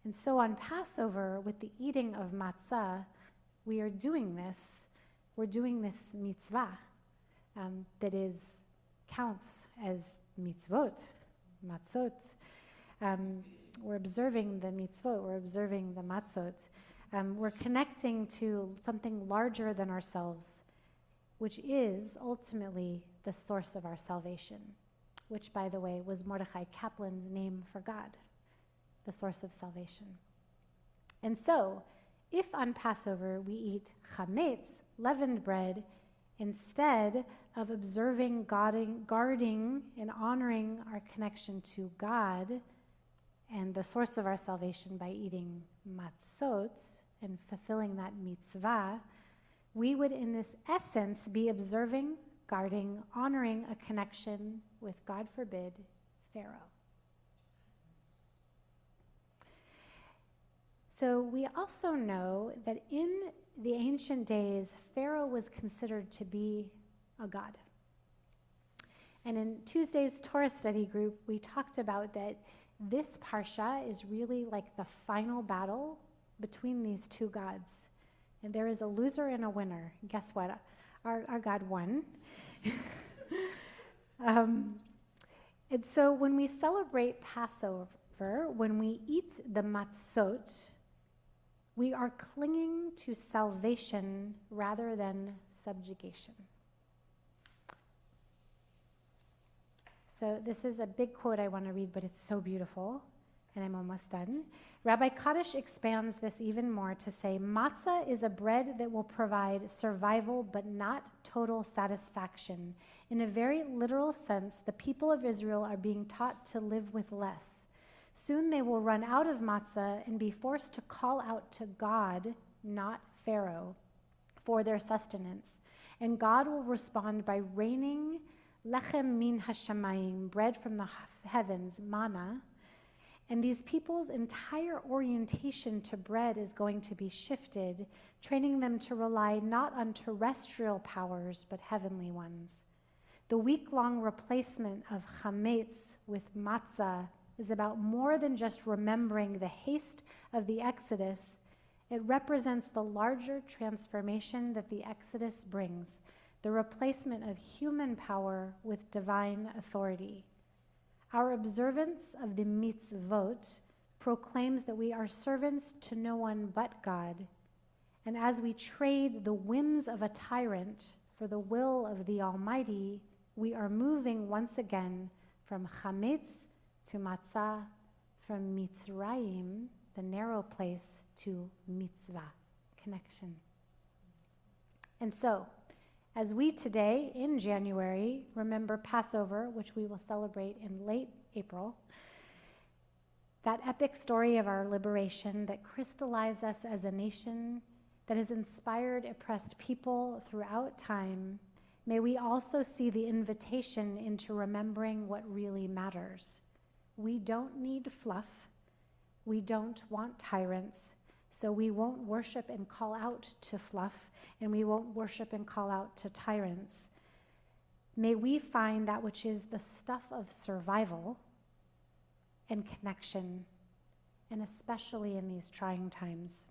And so on Passover, with the eating of matzah, we are doing this. We're doing this mitzvah that counts as mitzvot, matzot. We're observing the mitzvot. We're observing the matzot. We're connecting to something larger than ourselves, which is ultimately the source of our salvation, which, by the way, was Mordechai Kaplan's name for God, the source of salvation. And so, if on Passover we eat chametz, leavened bread, instead of observing, guarding, and honoring our connection to God and the source of our salvation by eating matzot and fulfilling that mitzvah, we would, in this essence, be observing, guarding, honoring a connection with, God forbid, Pharaoh. So we also know that in the ancient days, Pharaoh was considered to be a god. And in Tuesday's Torah study group, we talked about that this parsha is really like the final battle between these two gods. And there is a loser and a winner. Guess what? Our God won. And so when we celebrate Passover, when we eat the matzot, we are clinging to salvation rather than subjugation. So this is a big quote I want to read, but it's so beautiful, and I'm almost done. Rabbi Kaddish expands this even more to say, matzah is a bread that will provide survival but not total satisfaction. In a very literal sense, the people of Israel are being taught to live with less. Soon they will run out of matzah and be forced to call out to God, not Pharaoh, for their sustenance. And God will respond by raining lechem min hashamayim, bread from the heavens, manna. And these people's entire orientation to bread is going to be shifted, training them to rely not on terrestrial powers, but heavenly ones. The week-long replacement of chametz with matzah is about more than just remembering the haste of the Exodus It represents the larger transformation that the Exodus brings, the replacement of human power with divine authority. Our observance of the mitzvot proclaims that we are servants to no one but God. And as we trade the whims of a tyrant for the will of the Almighty, we are moving once again from chametz to matzah, from Mitzrayim, the narrow place, to mitzvah, connection. And so, as we today, in January, remember Passover, which we will celebrate in late April, that epic story of our liberation that crystallized us as a nation, that has inspired oppressed people throughout time, may we also see the invitation into remembering what really matters. We don't need fluff. We don't want tyrants. So we won't worship and call out to fluff, and we won't worship and call out to tyrants. May we find that which is the stuff of survival and connection, and especially in these trying times.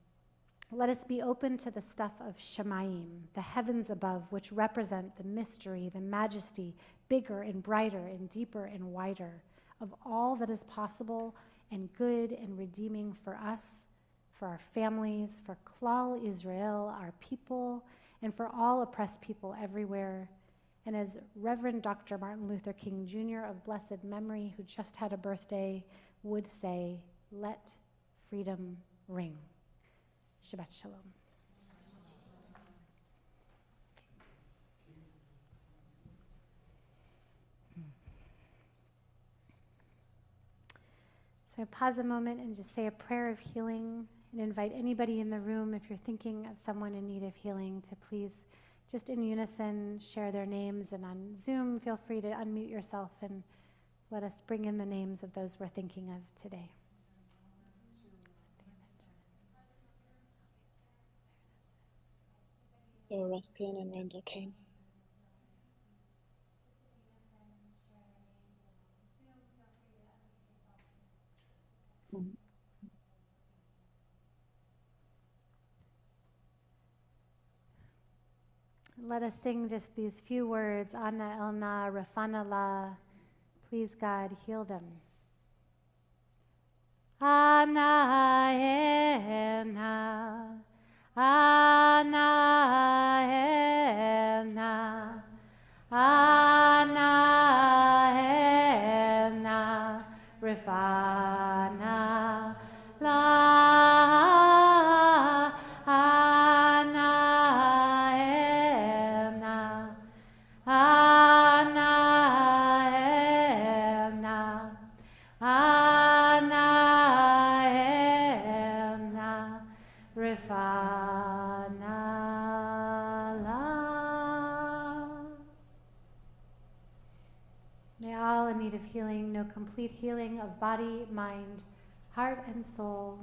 Let us be open to the stuff of Shemayim, the heavens above, which represent the mystery, the majesty, bigger and brighter and deeper and wider, of all that is possible and good and redeeming for us, for our families, for Klal Israel, our people, and for all oppressed people everywhere. And as Reverend Dr. Martin Luther King Jr. of blessed memory, who just had a birthday, would say, let freedom ring. Shabbat Shalom. So pause a moment and just say a prayer of healing, and invite anybody in the room, if you're thinking of someone in need of healing, to please just in unison share their names. And on Zoom, feel free to unmute yourself and let us bring in the names of those we're thinking of today. Laura Ruskin and Randall Kane. Let us sing just these few words, Ana Elna, Rafana La. Please, God, heal them. Ana Elna, Ana Elna, Ana Elna, Rafana La. Healing, no complete healing of body, mind, heart, and soul.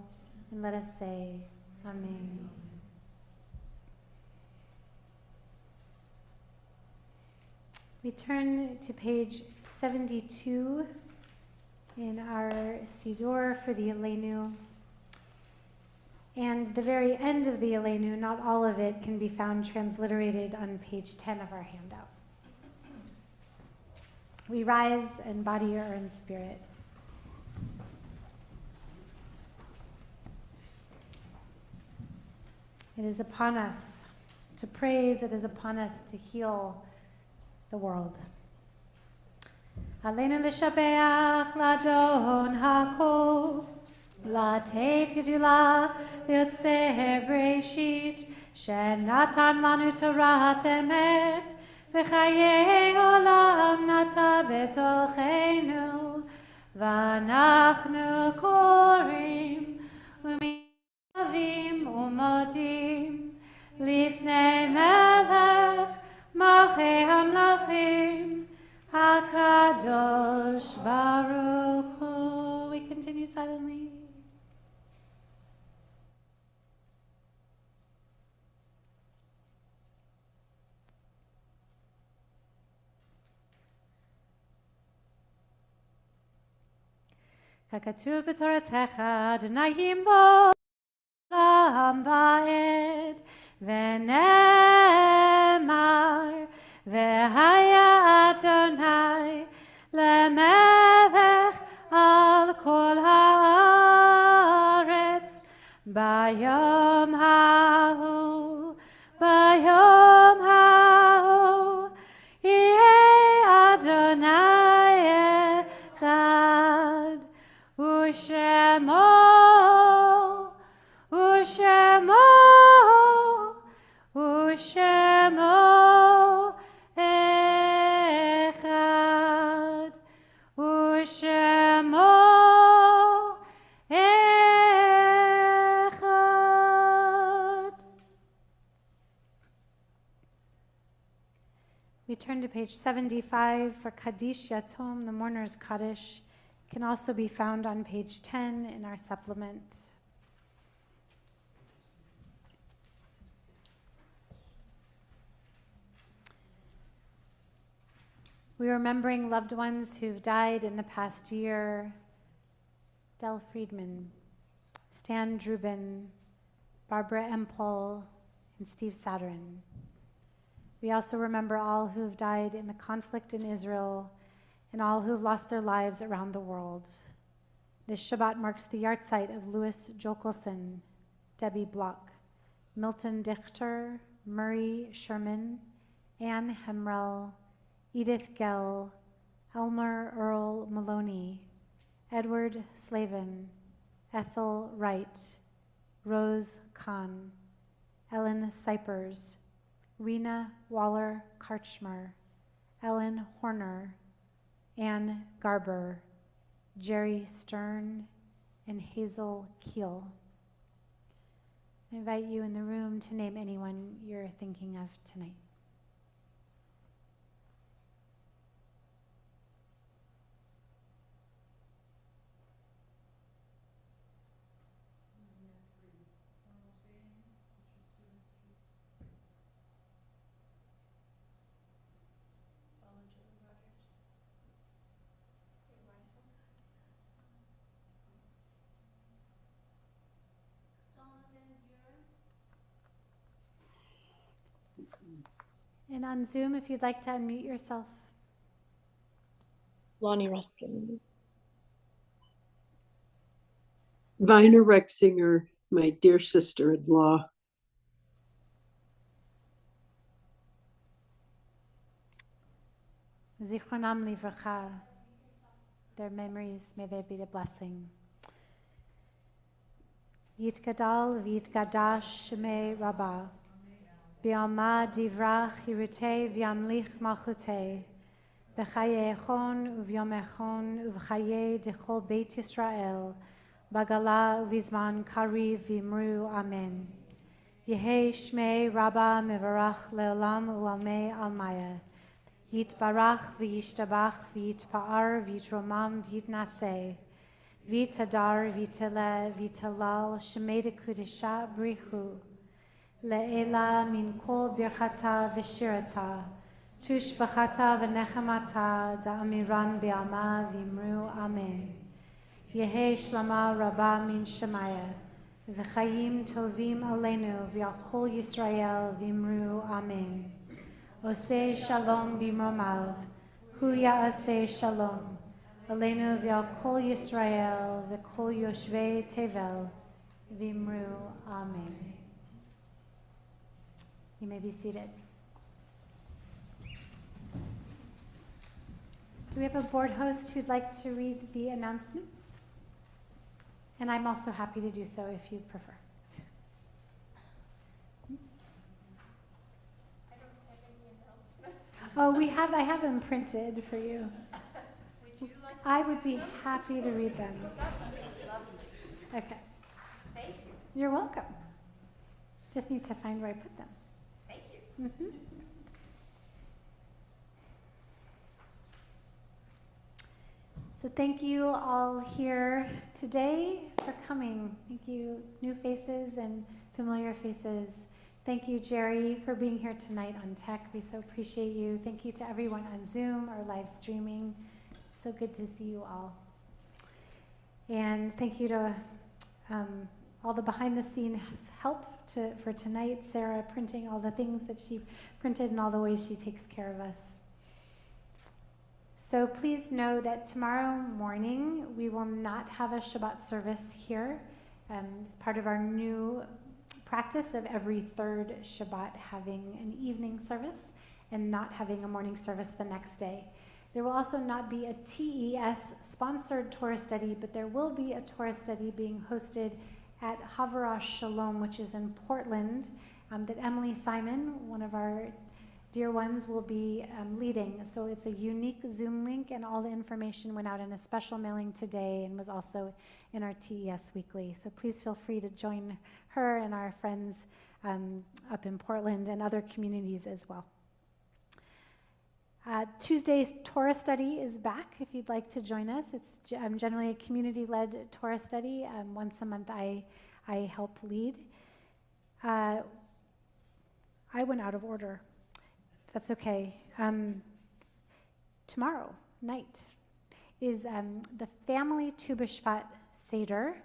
And let us say, Amen. We turn to page 72 in our Siddur for the Aleinu. And the very end of the Aleinu, not all of it, can be found transliterated on page 10 of our handout. We rise in body or in spirit. It is upon us to praise. It is upon us to heal the world. Aleinu l'shabeach l'adon hakol, l'teit gedula l'yotzei bereshit, shenatan lanu torat emet, v'chayei olam nata betolcheinu, v'anachnu korim u'mitavim u'modim lifnei melech malchei hamlachim HaKadosh Baruch Hu. We continue silently. Kakatuv b'toratecha, Adonai yimlo va'ed v'nemar v'haya Adonai lemelech al kol haaretz bayom hahu yeh Adonai echad u'shemo echad u'shemo echad. We turn to page 75 for Kaddish Yatom, the Mourner's Kaddish. It can also be found on page 10 in our supplement. We are remembering loved ones who've died in the past year. Del Friedman, Stan Drubin, Barbara Empol, and Steve Sadrin. We also remember all who have died in the conflict in Israel and all who have lost their lives around the world. This Shabbat marks the yahrzeit of Louis Jokelson, Debbie Block, Milton Dichter, Murray Sherman, Anne Hemrell, Edith Gell, Elmer Earl Maloney, Edward Slavin, Ethel Wright, Rose Kahn, Ellen Sipers, Rena Waller Karchmer, Ellen Horner, Anne Garber, Jerry Stern, and Hazel Keel. I invite you in the room to name anyone you're thinking of tonight. And on Zoom, if you'd like to unmute yourself. Lonnie Ruskin. Vina Rexinger, my dear sister-in-law. Zichronam livracha. Their memories, may they be a blessing. Yitgadal v'yitgadash shemei Rabbah. Bi'alma divrach yirutei v'yamlich malchutei. B'chaye echon u'vyom echon u'v'chaye dechol Beit Yisrael. Bagala u'vizman kari v'imru amen. Yehei shmei Rabbah mevarach le'olam u'almei almaya. Yitbarach v'yishtabach v'yitpa'ar v'yitromam v'yitnaseh. V'yitadar v'yitele v'yitalal shemei dekudesha brichu. Le'ela min kol birchata v'shirata. Tushbachata v'nechamata da'amiran bi'alma v'imru amen. Yehei shlama rabba min shemaya. V'chayim tovim aleinu v'yal kol Yisrael v'imru amen. Oseh shalom b'mromav, hu ya'aseh shalom, aleinu v'yal kol Yisrael v'kol yoshvei tevel, v'imru amen. You may be seated. Do we have a board host who'd like to read the announcements? And I'm also happy to do so if you prefer. Oh, I have them printed for you. I would be happy to read them. Okay. Thank you. You're welcome. Just need to find where I put them. Thank you. Mm-hmm. So thank you all here today for coming. Thank you, new faces and familiar faces. Thank you, Jerry, for being here tonight on tech. We so appreciate you. Thank you to everyone on Zoom or live streaming. So good to see you all. And thank you to all the behind the scenes help for tonight. Sarah printing all the things that she printed and all the ways she takes care of us. So please know that tomorrow morning we will not have a Shabbat service here. It's part of our new practice of every third Shabbat having an evening service and not having a morning service the next day. There will also not be a TES sponsored Torah study, but there will be a Torah study being hosted at Havurah Shalom, which is in Portland, that Emily Simon, one of our dear ones, will be leading. So it's a unique Zoom link, and all the information went out in a special mailing today and was also in our TES Weekly. So please feel free to join her and our friends up in Portland and other communities as well. Tuesday's Torah study is back if you'd like to join us. It's generally a community-led Torah study. Once a month I help lead. I went out of order. That's okay. Tomorrow night is the family Tu B'Shvat Seder.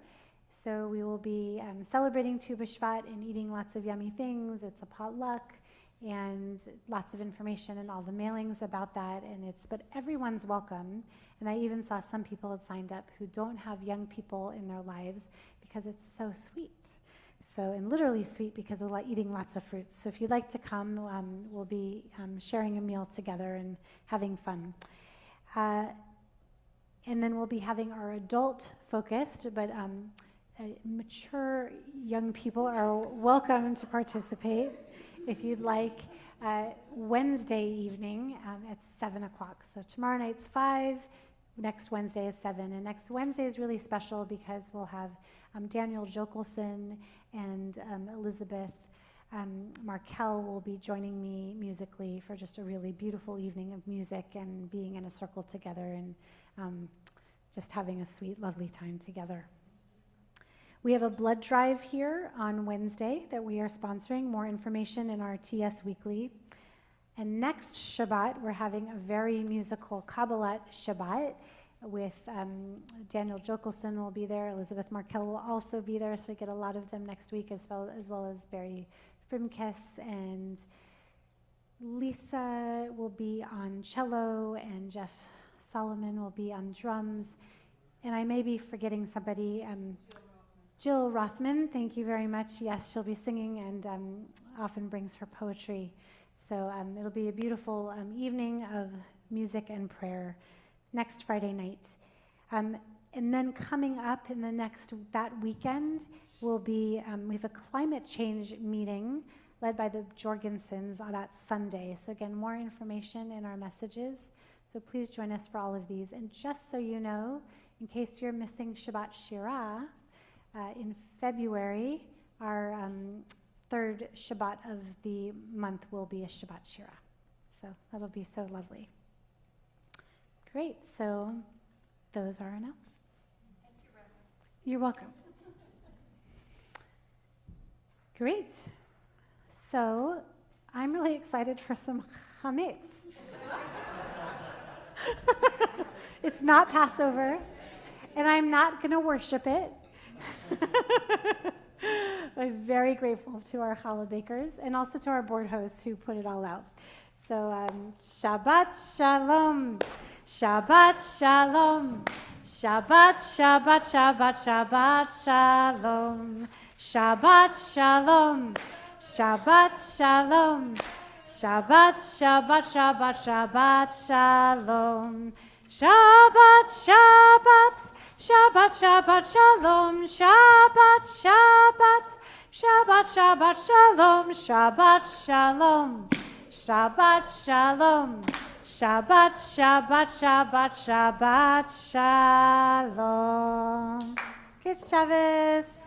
So we will be celebrating Tu B'Shvat and eating lots of yummy things. It's a potluck and lots of information and all the mailings about that. But everyone's welcome. And I even saw some people had signed up who don't have young people in their lives because it's so sweet. And literally sweet because we're eating lots of fruits. So if you'd like to come, we'll be sharing a meal together and having fun. And then we'll be having our adult-focused, but mature young people are welcome to participate if you'd like. Wednesday evening at 7 o'clock. So tomorrow night's 5, next Wednesday is 7. And next Wednesday is really special because we'll have Daniel Jokelson and Elizabeth Markel will be joining me musically for just a really beautiful evening of music and being in a circle together and just having a sweet, lovely time together. We have a blood drive here on Wednesday that we are sponsoring. More information in our TS Weekly. And next Shabbat, we're having a very musical Kabbalat Shabbat with Daniel Jokelson will be there. Elizabeth Markel will also be there, so we get a lot of them next week, as well as Barry Frimkes, and Lisa will be on cello, and Jeff Solomon will be on drums. And I may be forgetting somebody. Jill Rothman, thank you very much. Yes, she'll be singing and often brings her poetry. So it'll be a beautiful evening of music and prayer next Friday night. And then coming up in that weekend will be, we have a climate change meeting led by the Jorgensens on that Sunday. So again, more information in our messages. So please join us for all of these. And just so you know, in case you're missing Shabbat Shirah, in February, our third Shabbat of the month will be a Shabbat Shirah. So that'll be so lovely. Great, so those are our announcements. Thank you, Reverend. You're welcome. Great. So I'm really excited for some chametz. It's not Passover, and I'm not going to worship it. I'm very grateful to our challah bakers and also to our board hosts who put it all out. So Shabbat Shalom, Shabbat Shalom, Shabbat, Shabbat, Shabbat, Shabbat Shalom, Shabbat Shalom, Shabbat Shalom, Shabbat, Shabbat, Shabbat, Shabbat Shalom, Shabbat, Shabbat, Shabbat, Shabbat, Shalom, Shabbat, Shabbat, Shabbat, Shabbat, Shalom, Shabbat, Shalom, Shabbat, Shalom, Shabbat, Shabbat, Shabbat, Shabbat, Shalom. Good Shabbos.